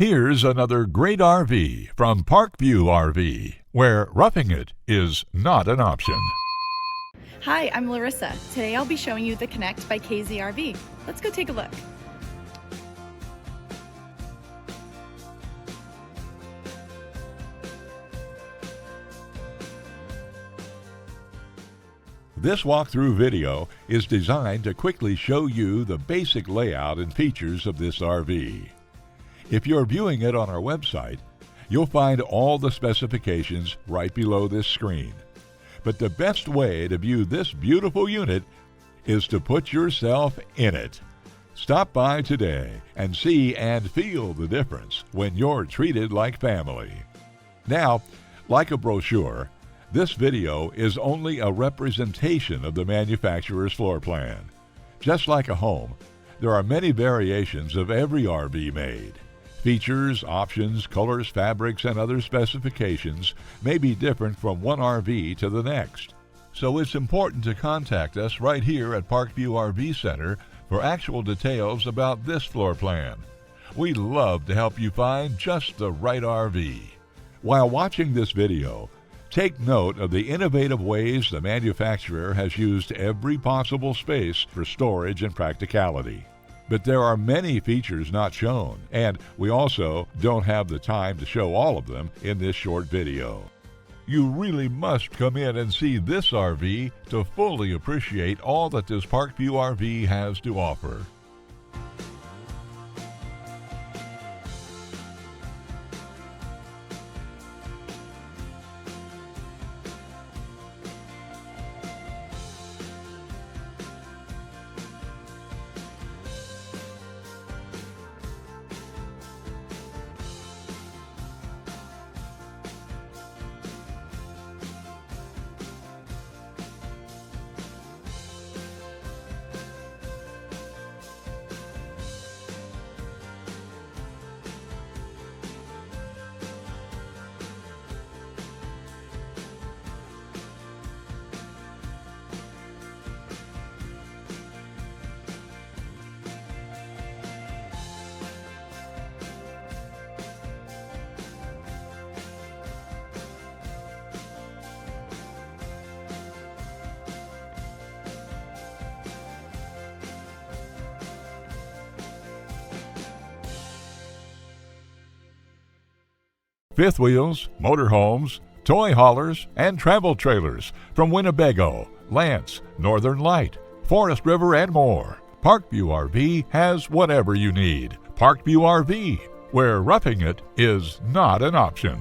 Here's another great RV from Parkview RV, where roughing it is not an option. Hi, I'm Larissa. Today I'll be showing you the Connect by KZ-RV. Let's go take a look. This walkthrough video is designed to quickly show you the basic layout and features of this RV. If you're viewing it on our website, you'll find all the specifications right below this screen. But the best way to view this beautiful unit is to put yourself in it. Stop by today and see and feel the difference when you're treated like family. Now, like a brochure, this video is only a representation of the manufacturer's floor plan. Just like a home, there are many variations of every RV made. Features, options, colors, fabrics, and other specifications may be different from one RV to the next. So it's important to contact us right here at Parkview RV Center for actual details about this floor plan. We'd love to help you find just the right RV. While watching this video, take note of the innovative ways the manufacturer has used every possible space for storage and practicality. But there are many features not shown, and we also don't have the time to show all of them in this short video. You really must come in and see this RV to fully appreciate all that this Parkview RV has to offer. Fifth wheels, motorhomes, toy haulers, and travel trailers from Winnebago, Lance, Northern Light, Forest River, and more. Parkview RV has whatever you need. Parkview RV, where roughing it is not an option.